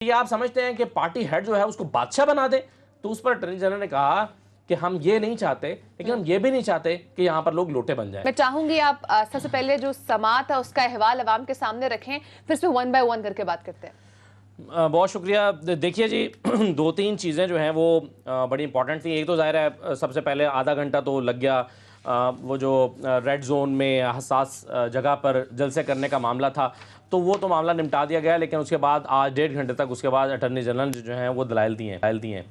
ये आप समझते हैं कि पार्टी हेड जो है उसको बादशाह बना दे? तो उस पर अटॉर्नी जनरल ने कहा कि हम ये नहीं चाहते, लेकिन हम ये भी नहीं चाहते कि यहाँ पर लोग लोटे बन जाएं। मैं चाहूंगी आप सबसे पहले जो समाअत है उसका अहवाल अवाम के सामने रखें, फिर इसमें 1 बाय 1 करके बात करते हैं। बहुत शुक्रिया। देखिए जी, दो तीन चीज़ें जो हैं वो बड़ी इंपॉर्टेंट थी। एक तो ज़ाहिर है सबसे पहले आधा घंटा तो लग गया वो जो रेड जोन में हसास जगह पर जलसे करने का मामला था, तो वो तो मामला निपटा दिया गया। लेकिन उसके बाद आज 1.5 घंटे तक उसके बाद अटॉर्नी जनरल जो हैं वो दलाइल दिए हैं।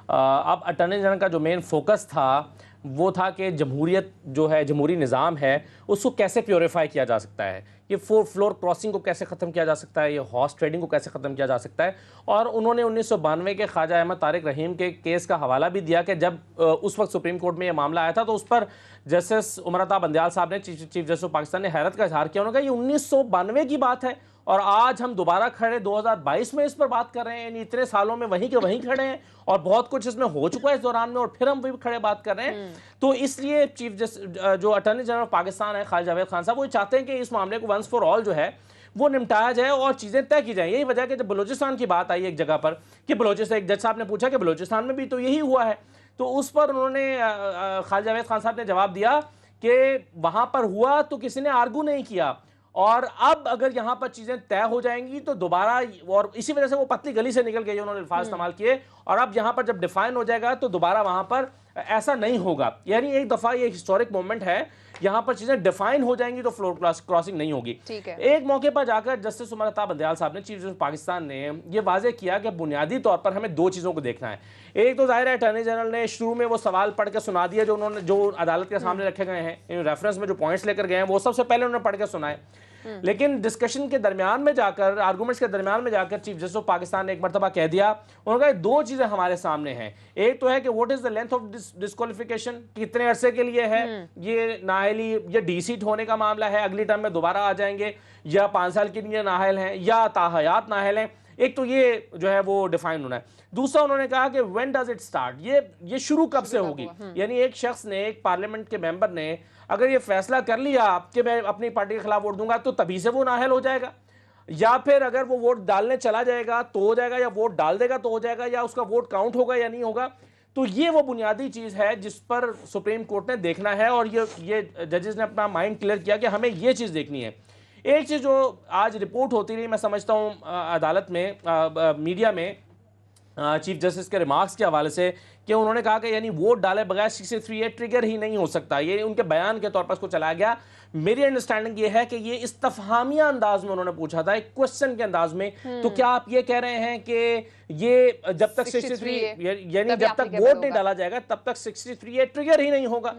अब अटॉर्नी जनरल का जो मेन फोकस था वो था कि जमहूरियत जो है, जमहूरी निज़ाम है, उसको कैसे प्योरीफाई किया जा सकता है, ये फ्लोर क्रॉसिंग को कैसे ख़त्म किया जा सकता है, ये हॉर्स ट्रेडिंग को कैसे ख़त्म किया जा सकता है। और उन्होंने 1992 के ख्वाजा अहमद तारिक रहीम के केस का हवाला भी दिया कि जब उस वक्त सुप्रीम कोर्ट में ये मामला आया था तो उस पर जस्टिस उमर अता बंदयाल साहब ने, चीफ जस्टिस ऑफ पाकिस्तान ने हैरत का इजहार किया। उन्होंने कहा ये 1992 की बात है और आज हम दोबारा खड़े 2022 में इस पर बात कर रहे हैं, यानी इतने सालों में वहीं के वहीं खड़े हैं और बहुत कुछ इसमें हो चुका है इस दौरान में, और फिर हम भी खड़े बात कर रहे हैं। तो इसलिए चीफ जस्टिस जो अटॉर्नी जनरल ऑफ पाकिस्तान है ख्वाजा जावेद खान साहब, वो चाहते हैं कि इस मामले को वंस फॉर ऑल जो है वो निपटाया जाए और चीज़ें तय की जाए। यही वजह है कि जब बलूचिस्तान की बात आई एक जगह पर कि बलूचिस्तान, एक जज साहब ने पूछा कि बलूचिस्तान में भी तो यही हुआ है, तो उस पर उन्होंने ख्वाजा जावेद खान साहब ने जवाब दिया कि वहाँ पर हुआ तो किसी ने आर्गू नहीं किया, और अब अगर यहाँ पर चीज़ें तय हो जाएंगी तो दोबारा, और इसी वजह से वो पतली गली से निकल गई, उन्होंने अल्फाज इस्तेमाल किए, और अब यहाँ पर जब डिफाइन हो जाएगा तो दोबारा वहाँ पर ऐसा नहीं होगा। यानी एक दफ़ा ये हिस्टोरिक मोमेंट है, यहाँ पर चीज़ें डिफाइन हो जाएंगी तो फ्लोर क्रॉसिंग नहीं होगी। ठीक है। एक मौके पर जाकर जस्टिस उमर अता बंदयाल साहब ने, चीफ जस्टिस पाकिस्तान ने ये वाजे किया कि बुनियादी तौर पर हमें दो चीज़ों को देखना है। एक तो जाहिर है अटॉर्नी जनरल ने शुरू में वो सवाल पढ़ के सुना दिया जो उन्होंने, जो अदालत के सामने रखे गए हैं, रेफरेंस में जो पॉइंट्स लेकर गए हैं वो सबसे पहले उन्होंने पढ़ के सुनाए। लेकिन डिस्कशन के दरमियान में जाकर, आर्गूमेंट्स के दरमियान में जाकर चीफ जस्टिस ऑफ पाकिस्तान ने एक मरतबा कह दिया, उन्होंने कहा दो चीज़ें हमारे सामने हैं। एक तो है कि what is the length of disqualification, कितने अरसे के लिए है ये नाअहली, ये डीसीट होने का मामला है, अगली टर्म में दोबारा आ जाएंगे, या 5 साल के लिए नाअहल हैं या ताहयात नाअहल हैं। एक तो ये जो है वो डिफाइन होना है। दूसरा उन्होंने कहा कि व्हेन डज इट स्टार्ट, ये शुरू कब से होगी। यानी एक शख्स ने, एक पार्लियामेंट के मेंबर ने अगर ये फैसला कर लिया कि मैं अपनी पार्टी के खिलाफ वोट दूंगा तो तभी से वो नाअहल हो जाएगा, या फिर अगर वो वोट डालने चला जाएगा तो हो जाएगा, या वोट डाल देगा तो हो जाएगा, या उसका वोट काउंट होगा या नहीं होगा। तो ये वो बुनियादी चीज़ है जिस पर सुप्रीम कोर्ट ने देखना है, और ये जजेस ने अपना माइंड क्लियर किया कि हमें ये चीज़ देखनी है। एक चीज़ जो आज रिपोर्ट होती रही, मैं समझता हूँ अदालत में, मीडिया में, चीफ जस्टिस के रिमार्क्स के हवाले से, कि उन्होंने कहा कि यानी वोट डाले बगैर 63A ट्रिगर ही नहीं हो सकता, ये उनके बयान के तौर पर इसको चलाया गया। मेरी अंडरस्टैंडिंग ये है कि ये इस्तफहामिया अंदाज में उन्होंने पूछा था, एक क्वेश्चन के अंदाज में। तो क्या आप ये कह रहे हैं कि ये जब तक 63 यानी जब तक वोट नहीं डाला जाएगा तब तक 63A ट्रिगर ही नहीं होगा,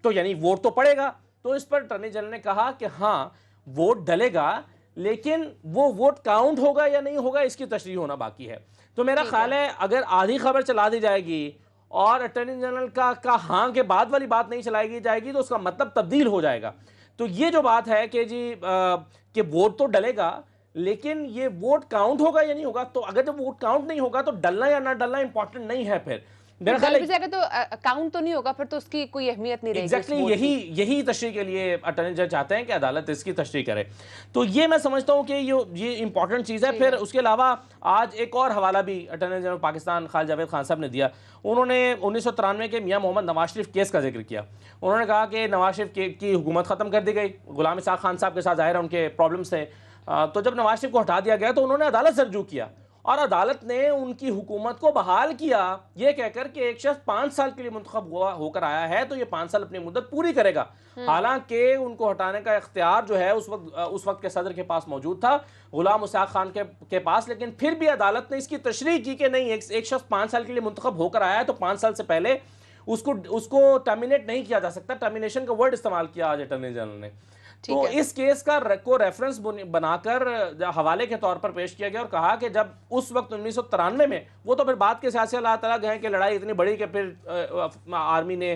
तो यानी वोट तो पड़ेगा। तो इस पर अटॉर्नी जनरल ने कहा कि हाँ वोट डलेगा, लेकिन वो वोट काउंट होगा या नहीं होगा इसकी तशरीह होना बाकी है। तो मेरा ख्याल है अगर आधी खबर चला दी जाएगी और अटॉर्नी जनरल का हाँ के बाद वाली बात नहीं चलाई जाएगी तो उसका मतलब तब्दील हो जाएगा। तो ये जो बात है कि जी कि वोट तो डलेगा, लेकिन ये वोट काउंट होगा या नहीं होगा, तो अगर जब वोट काउंट नहीं होगा तो डलना या ना डलना इंपॉर्टेंट नहीं है। फिर मेरा ख्याल है तो काउंट तो नहीं होगा, फिर तो उसकी कोई अहमियत नहीं रहेगी। एग्जैक्टली यही तशरीह के लिए अटॉर्नी जनरल चाहते हैं कि अदालत इसकी तशरीह करे। तो ये मैं समझता हूँ कि ये इंपॉर्टेंट चीज़ है। फिर उसके अलावा आज एक और हवाला भी अटॉर्नी जनरल पाकिस्तान ख्वाजा जावेद खान साहब ने दिया। उन्होंने 1993 के मियां मोहम्मद नवाज शरीफ केस का जिक्र किया। उन्होंने कहा कि नवाज शरीफ की हुकूमत ख़त्म कर दी गई, गुलाम इसाक खान साहब के साथ ज़ाहिर उनके प्रॉब्लम्स थे। तो जब नवाज शरीफ को हटा दिया गया तो उन्होंने अदालत से रजू किया और अदालत ने उनकी हुकूमत को बहाल किया, ये कहकर कि एक शख्स 5 साल के लिए मुंतखब होकर आया है तो ये 5 साल अपनी मुद्दत पूरी करेगा। हालांकि उनको हटाने का इख्तियार जो है उस वक्त के सदर के पास मौजूद था, गुलाम इसाक खान के पास, लेकिन फिर भी अदालत ने इसकी तशरीह की कि नहीं, एक शख्स 5 साल के लिए मुंतखब होकर आया है तो 5 साल से पहले उसको टर्मिनेट नहीं किया जा सकता। टर्मिनेशन का वर्ड इस्तेमाल किया आज अटॉर्नी जनरल ने। तो इस केस को रेफरेंस बनाकर हवाले के तौर पर पेश किया गया और कहा कि जब उस वक्त 1993 में, वो तो फिर बात के सियासी हालात अलग हैं कि लड़ाई इतनी बड़ी कि फिर आर्मी ने,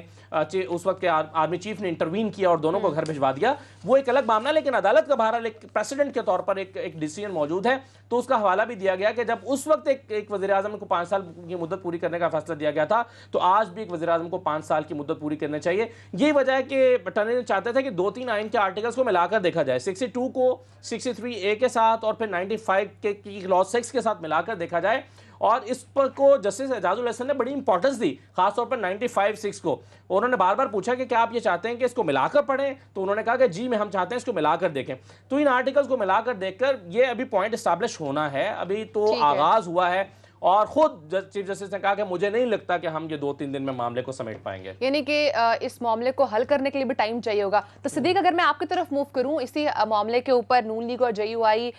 उस वक्त के आर्मी चीफ ने इंटरवीन किया और दोनों को घर भिजवा दिया, वो एक अलग मामला। लेकिन अदालत का बहरहाल एक प्रेसिडेंट के तौर पर एक डिसीजन मौजूद है, तो उसका हवाला भी दिया गया कि जब उस वक्त एक वज़ीर आज़म को 5 साल की मुद्दत पूरी करने का फैसला दिया गया था, तो आज भी एक वज़ीर आज़म को 5 साल की मुद्दत पूरी करनी चाहिए। यही वजह है कि अटॉर्नी चाहते थे कि 2-3 आइन के आर्टिकल आर्टिकल्स को मिलाकर देखा जाए, 62 को 63A के साथ और फिर 95 के की क्लॉज 6 के साथ मिलाकर देखा जाए, और इस पर को जस्टिस एजाजुल हसन ने बड़ी इंपॉर्टेंस दी, खासतौर पर 95(6) को। उन्होंने बार बार पूछा कि क्या आप ये चाहते हैं कि इसको मिलाकर पढ़ें, तो उन्होंने कहा कि जी मैं हम चाहते हैं इसको मिलाकर देखें। तो इन आर्टिकल्स को मिलाकर देखकर ये अभी पॉइंट एस्टैब्लिश होना है, अभी तो आगाज हुआ है, और खुद चीफ जस्टिस ने कहा कि मुझे नहीं लगता कि हम ये 2-3 दिन में मामले को समेट पाएंगे, यानी कि इस मामले को हल करने के लिए भी टाइम चाहिए होगा। तो सिद्दीक, अगर मैं आपकी तरफ मूव करूं, इसी मामले के ऊपर नून लीग और JUI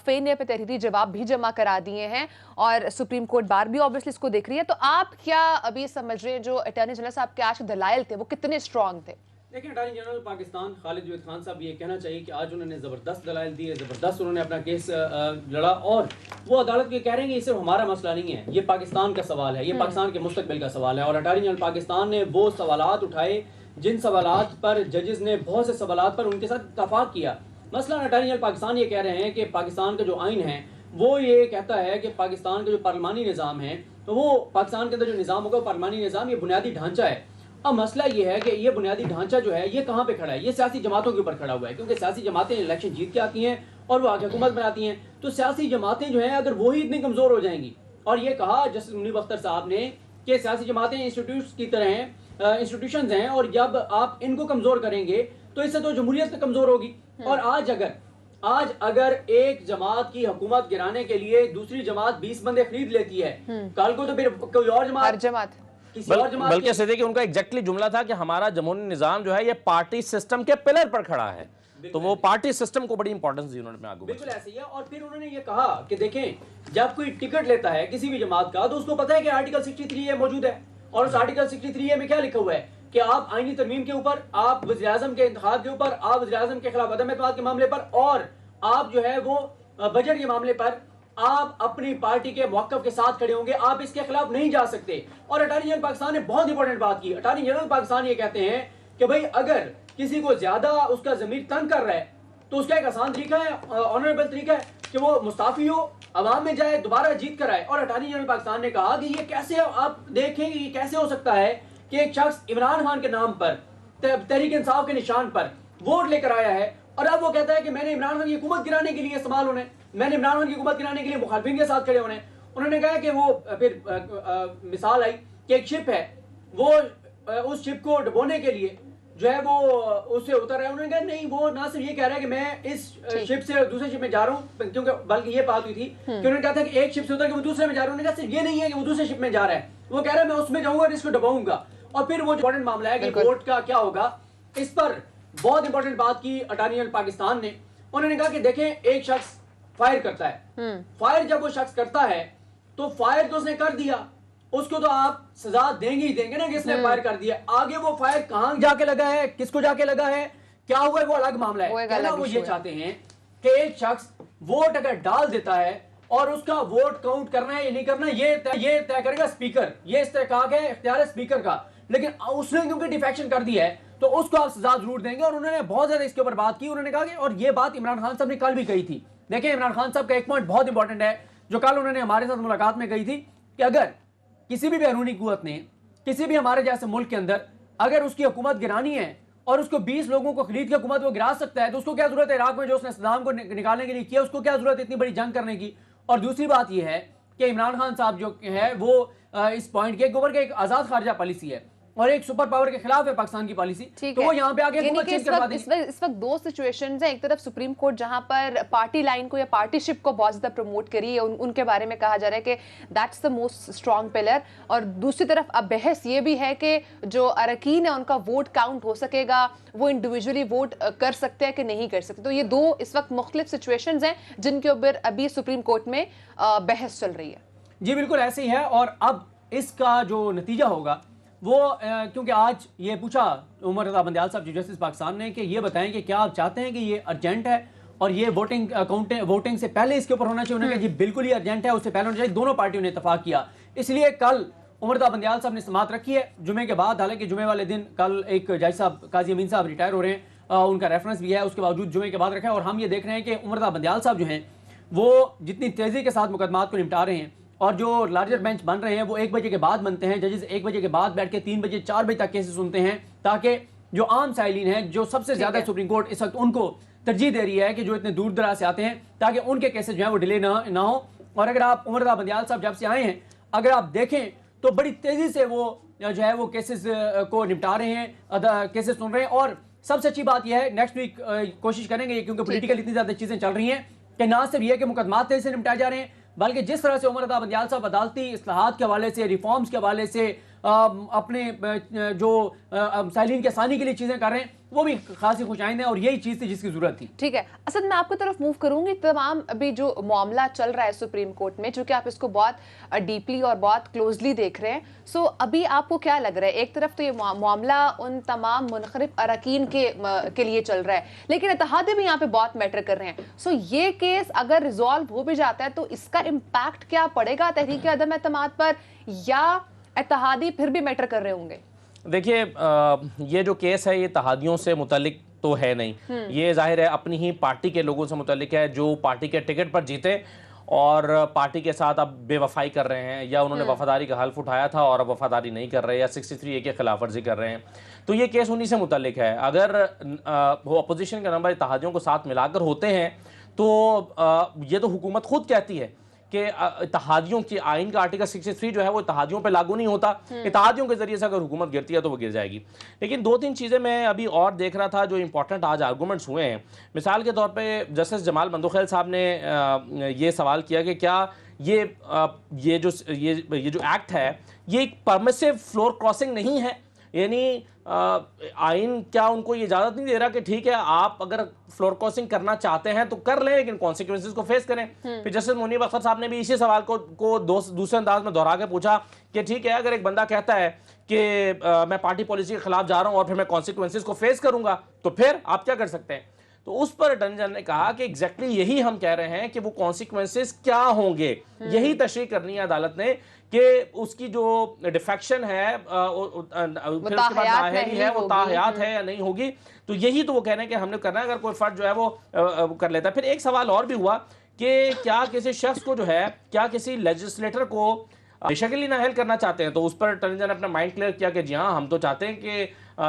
फे ने पे तहरीरी जवाब भी जमा करा दिए हैं और सुप्रीम कोर्ट बार भी ऑब्वियसली इसको देख रही है, तो आप क्या अभी समझ रहे हैं जो अटॉर्नी जनरल साहब के आज के दलाइल थे वो कितने स्ट्रॉन्ग थे? देखिए, अटॉर्नी जनरल पाकिस्तान खालिद जवेद खान साहब ये कहना चाहिए कि आज उन्होंने ज़बरदस्त दलाइल दिए, ज़बरदस्त उन्होंने अपना केस लड़ा, और वो अदालत के कह रहे हैं कि ये सिर्फ हमारा मसला नहीं है, ये पाकिस्तान का सवाल है, ये पाकिस्तान के मुस्तकबिल का सवाल है। और अटॉर्नी जनरल पाकिस्तान ने वो सवालात उठाए जिन सवालात पर जजेस ने बहुत से सवालात पर उनके साथ इत्तफाक किया। मसलन अटॉर्नी जनरल पाकिस्तान ये कह रहे हैं कि पाकिस्तान का जो आइन है वो ये कहता है कि पाकिस्तान का जो पार्लिमानी निज़ाम है, तो वो पाकिस्तान के अंदर जो निज़ाम होगा पार्लिमानी निज़ाम, ये बुनियादी ढांचा है। अब मसला ये है कि ये बुनियादी ढांचा जो है ये कहाँ पे खड़ा है, ये सियासी जमातों के ऊपर खड़ा हुआ है, क्योंकि सियासी जमातें इलेक्शन जीत के आती हैं और वो आगे हुकूमत बनाती हैं। तो सियासी जमातें जो हैं अगर वही इतनी कमज़ोर हो जाएंगी, और ये कहा जस्टिस मुनीब अख्तर साहब ने कि सियासी जमातें इंस्टीट्यूट्स की तरह हैं, इंस्टीट्यूशंस हैं, और जब आप इनको कमज़ोर करेंगे तो इससे तो जमहूरियत कमज़ोर होगी। और आज अगर एक जमात की हुकूमत गिराने के लिए दूसरी जमात 20 बंदे खरीद लेती है, कल को तो फिर कोई और जमात बल्कि सीधे कि उनका एग्जैक्टली जुमला था कि हमारा जमहूरी निजाम जो है ये पार्टी सिस्टम के पिलर पर खड़ा है, तो वो पार्टी सिस्टम को बड़ी इंपॉर्टेंस दी उन्होंने आगे। बिल्कुल ऐसे ही है। और फिर उन्होंने ये कहा कि देखें, जब कोई टिकट लेता है किसी भी जमात का, तो उसको पता है कि आर्टिकल 63A मौजूद है, और उस आर्टिकल 63A में क्या लिखा हुआ है कि आप आईनी तरमीम के ऊपर, आप वज़ीर-ए-आज़म के इंतखाब के ऊपर, आप वज़ीर-ए-आज़म के खिलाफ अदम एतमाद के मामले पर, और आप जो है वो बजट के मामले पर आप अपनी पार्टी के मौक़िफ़ के साथ खड़े होंगे, आप इसके खिलाफ नहीं जा सकते। और अटॉर्नी जनरल पाकिस्तान ने बहुत इंपॉर्टेंट बात की। अटॉर्नी जनरल पाकिस्तान ये कहते हैं कि भाई अगर किसी को ज्यादा उसका ज़मीर तंग कर रहा है तो उसका एक आसान तरीका है, ऑनरेबल तरीका है कि वो मुस्ताफी हो, अवाम में जाए, दोबारा जीत कर आए। और अटॉर्नी जनरल पाकिस्तान ने कहा कि ये कैसे, आप देखें ये कैसे हो सकता है कि एक शख्स इमरान खान के नाम पर, तहरीक इंसाफ के निशान पर वोट लेकर आया है, और अब वो कहता है कि मैंने इमरान खान की हुकूमत गिराने के लिए इस्तेमाल होने, मैंने इमरान खान की हुकूमत गिराने के लिए मुखालिफिन के साथ खड़े होने। उन्होंने कहा कि वो फिर मिसाल आई कि एक शिप है, वो उस शिप को डुबोने के लिए जो है वो उससे उतर है। उन्होंने कहा नहीं, वो ना सिर्फ ये कह रहा है कि मैं इस शिप से दूसरे शिप में जा रहा हूँ, क्योंकि बल्कि ये बात हुई थी कि उन्होंने कहा था कि एक शिप से उतर के वो दूसरे में जा रहा हूँ। उन्होंने कहा सिर्फ ये नहीं है कि वो दूसरे शिप में जा रहा है, वो कह रहा है मैं उसमें जाऊंगा और इसको डुबाऊंगा। और फिर वो इंपॉर्टेंट मामला है कि वोट का क्या होगा, इस पर बहुत इंपॉर्टेंट बात की अटॉर्नी जनरल पाकिस्तान ने। उन्होंने कहा कि देखें, एक शख्स फायर करता है, फायर जब वो शख्स करता है तो फायर तो उसने कर दिया, उसको तो आप सजा देंगे ही देंगे ना कि इसने फायर कर दिया। आगे वो फायर कहां जाके लगा है, किसको जाके लगा है, क्या हुआ है, वो अलग मामला है। कहना वो ये चाहते हैं कि एक शख्स वोट अगर डाल देता है और उसका वोट काउंट करना है या नहीं करना ये तय करेगा स्पीकर, ये इस्तेहकाक है, इख्तियार है स्पीकर का। लेकिन उसने क्योंकि डिफेक्शन कर दिया है तो उसको आप सजा जरूर देंगे। और उन्होंने बहुत ज्यादा इसके ऊपर बात की। उन्होंने कहा कि, और ये बात इमरान खान साहब ने कल भी कही थी। देखिए, इमरान खान साहब का एक पॉइंट बहुत इंपॉर्टेंट है जो कल उन्होंने हमारे साथ मुलाकात में कही थी कि अगर किसी भी बैरूनी कुव्वत ने किसी भी हमारे जैसे मुल्क के अंदर अगर उसकी हुकूमत गिरानी है और उसको 20 लोगों को खरीद के हुकूमत वो गिरा सकता है, तो उसको क्या जरूरत है इराक में जो उसने सद्दाम को निकालने के लिए किया, उसको क्या जरूरत है इतनी बड़ी जंग करने की। और दूसरी बात यह है कि इमरान खान साहब जो है वो इस पॉइंट के ऊपर के एक आजाद खारजा पॉलिसी है और एक सुपर पावर के खिलाफ है पाकिस्तान की पॉलिसी, तो वो यहाँ पे आगे इस वक्त दो सिचुएशंस हैं। एक तरफ सुप्रीम कोर्ट जहां पर पार्टी लाइन को या पार्टीशिप को बहुत ज्यादा प्रमोट करी है, उनके बारे में कहा जा रहा है कि that's the most strong pillar, और दूसरी तरफ अब बहस ये भी है कि जो अरकीन है उनका वोट काउंट हो सकेगा, वो इंडिविजुअली वोट कर सकते हैं कि नहीं कर सकते। तो ये दो इस वक्त मुख्तलिफ सिचुएशंस हैं जिनके ऊपर अभी सुप्रीम कोर्ट में बहस चल रही है। जी बिल्कुल ऐसे ही है। और अब इसका जो नतीजा होगा वो क्योंकि आज ये पूछा उमर रज़ा बंदयाल साहब चीफ जस्टिस पाकिस्तान ने कि ये बताएं कि क्या आप चाहते हैं कि ये अर्जेंट है और ये वोटिंग से पहले इसके ऊपर होना चाहिए। उन्होंने कहा जी बिल्कुल ही अर्जेंट है, उससे पहले होना चाहिए। दोनों पार्टियों ने इत्तेफाक किया, इसलिए कल उमर रज़ा बंदयाल साहब ने समाअत रखी है जुमे के बाद। हालांकि जुमे वाले दिन कल एक जज साहब काजी अमीन साहब रिटायर हो रहे हैं, उनका रेफरेंस भी है, उसके बावजूद जुमे के बाद रखा है। और हम ये देख रहे हैं कि उमर रज़ा बंदयाल साहब जो हैं वो जितनी तेज़ी के साथ मुकदमात को निपटा रहे हैं और जो लार्जर बेंच बन रहे हैं वो 1 बजे के बाद बनते हैं। जजेस 1 बजे के बाद बैठ के 3 बजे 4 बजे तक केसेस सुनते हैं ताकि जो आम साइलिन हैं, जो सबसे ज्यादा सुप्रीम कोर्ट इस वक्त उनको तरजीह दे रही है कि जो इतने दूर दराज से आते हैं, ताकि उनके केसेस जो है वो डिले ना हो। और अगर आप उमर रज़ा बंदियाल साहब जब से आए हैं, अगर आप देखें तो बड़ी तेजी से वो जो है वो केसेस को निपटा रहे हैं, केसेस सुन रहे हैं। और सबसे अच्छी बात यह है, नेक्स्ट वीक कोशिश करेंगे, क्योंकि पॉलिटिकल इतनी ज्यादा चीजें चल रही हैं कि ना सिर्फ ये कि मुकदमात तेजी से निपटाए जा रहे हैं, बल्कि जिस तरह से उमर रज़ा बंदियाल साहब अदालती इस्लाहात के हवाले से, रिफॉर्म्स के हवाले से अपने जो साइलिन के आसानी के लिए चीजें कर रहे हैं, वो भी खासी खुशाइंद है। और यही चीज थी जिसकी जरूरत थी। ठीक है असद, मैं आपकी तरफ मूव करूंगी। तमाम अभी जो मामला चल रहा है सुप्रीम कोर्ट में, चूंकि आप इसको बहुत डीपली और बहुत क्लोजली देख रहे हैं, सो अभी आपको क्या लग रहा है? एक तरफ तो ये मामला उन तमाम मुनखरिफ अरकान के लिए चल रहा है, लेकिन इत्तेहादी भी यहाँ पे बहुत मैटर कर रहे हैं। सो ये केस अगर रिजॉल्व हो भी जाता है तो इसका इम्पैक्ट क्या पड़ेगा तहरीक अदम एतमाद पर, या इत्तेहादी फिर भी मैटर कर रहे होंगे? देखिए, ये जो केस है ये इत्तेहादियों से मुतल्लिक तो है नहीं, ये जाहिर है अपनी ही पार्टी के लोगों से मुतल्लिक है, जो पार्टी के टिकट पर जीते और पार्टी के साथ अब बेवफाई कर रहे हैं, या उन्होंने वफादारी का हल्फ उठाया था और अब वफादारी नहीं कर रहे, या 63A के खिलाफ वर्जी कर रहे हैं। तो ये केस उन्हीं से मुतल्लिक है। अगर वो अपोजिशन के नंबर इत्तेहादियों को साथ मिलाकर होते हैं तो ये तो हुकूमत खुद कहती है कि इत्तेहादियों की आइन का आर्टिकल 63 जो है वो इत्तेहादियों पे लागू नहीं होता, इत्तेहादियों के जरिए से अगर हुकूमत गिरती है तो वो गिर जाएगी। लेकिन दो तीन चीज़ें मैं अभी और देख रहा था जो इंपॉर्टेंट आज आर्गूमेंट्स हुए हैं। मिसाल के तौर पे जस्टिस जमाल बंदोखेल साहब ने ये सवाल किया कि क्या ये जो एक्ट है ये एक परमिसिव फ्लोर क्रॉसिंग नहीं है, यानी आइन क्या उनको ये इजाज़त नहीं दे रहा कि ठीक है आप अगर फ्लोर क्रॉसिंग करना चाहते हैं तो कर लें, लेकिन कॉन्सिक्वेंसेस को फेस करें। फिर जस्टिस मुनीब अख्तर साहब ने भी इसी सवाल को दूसरे अंदाज में दोहरा के पूछा कि ठीक है अगर एक बंदा कहता है कि मैं पार्टी पॉलिसी के खिलाफ जा रहा हूं और फिर मैं कॉन्सिक्वेंसेस को फेस करूंगा तो फिर आप क्या कर सकते हैं? तो उस पर अटॉर्नी जनरल ने कहा कि एग्जैक्टली यही हम कह रहे हैं कि वो कॉन्सिक्वेंसेस क्या होंगे, यही तशरीह करनी है अदालत ने कि उसकी जो डिफेक्शन है फिर उसके बाद नाअहली है वो ताहयात है या नहीं होगी। तो यही तो वो कह रहे हैं कि हमने करना है अगर कोई फर्द जो है वो कर लेता है। फिर एक सवाल और भी हुआ कि क्या किसी शख्स को जो है, क्या किसी लेजिस्लेटर को बेशकली नाअहल करना चाहते हैं? तो उस पर अटॉर्नी जनरल ने अपना माइंड क्लियर किया कि जी हाँ हम तो चाहते हैं कि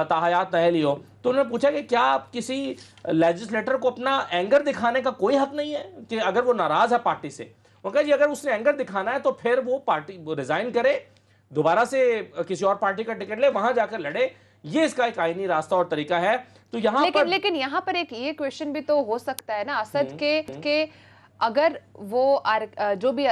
ताहयात नाअहली हो। तो उन्होंने पूछा कि क्या किसी लेजिस्लेटर को अपना एंगर दिखाने का कोई हक नहीं है कि अगर वो नाराज है पार्टी से? वो कहा जी अगर उसने एंगर दिखाना है तो फिर वो पार्टी रिजाइन करे, दोबारा से किसी और पार्टी का टिकट ले, वहां जाकर लड़े, ये इसका एक आईनी रास्ता और तरीका है। तो यहाँ लेकिन यहाँ पर एक ये क्वेश्चन भी तो हो सकता है ना असद के अगर वो जो भी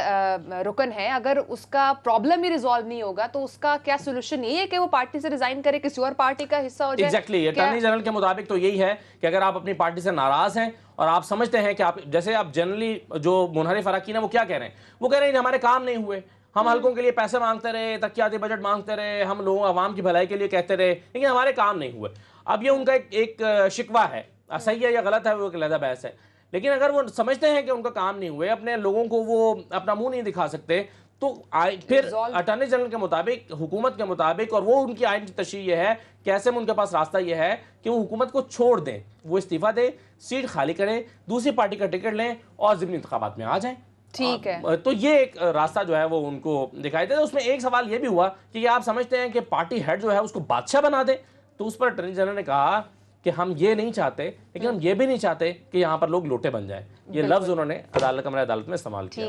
रुकन है अगर उसका प्रॉब्लम ही रिजॉल्व नहीं होगा तो उसका क्या सोल्यूशन यही है कि वो पार्टी से रिजाइन करे, किसी और पार्टी का हिस्सा हो जाए? एग्जैक्टली अटॉर्नी जनरल के मुताबिक तो यही है कि अगर आप अपनी पार्टी से नाराज हैं और आप समझते हैं कि आप जैसे आप जनरली जो मुनहरिफ अरकान है वो क्या कह रहे हैं, वो कह रहे हैं हमारे काम नहीं हुए, हम हल्कों के लिए पैसे मांगते रहे, तकियाती बजट मांगते रहे, हम लोगों आवाम की भलाई के लिए कहते रहे, लेकिन हमारे काम नहीं हुए। अब ये उनका एक शिकवा है, सही है या गलत है वो एक अलग बहस है। लेकिन अगर वो समझते हैं कि उनका काम नहीं हुए, अपने लोगों को वो अपना मुंह नहीं दिखा सकते, तो फिर अटॉर्नी जनरल के मुताबिक, हुकूमत के मुताबिक, और वो उनकी आइन की तशरीह ये है कि ऐसे में उनके पास रास्ता ये है कि वो हुकूमत को छोड़ दें, वो इस्तीफा दें, सीट खाली करें, दूसरी पार्टी का टिकट लें और ज़िमनी इंतखाबात में आ जाएं। ठीक है, तो ये एक रास्ता जो है वो उनको दिखाई देता है। उसमें एक सवाल ये भी हुआ कि आप समझते हैं कि पार्टी हेड जो है उसको बादशाह बना दे? तो उस पर अटॉर्नी जनरल ने कहा कि हम ये नहीं चाहते, लेकिन हम ये भी नहीं चाहते कि यहाँ पर लोग लोटे बन जाए। ये लफ्ज़ उन्होंने अदालत में इस्तेमाल किया।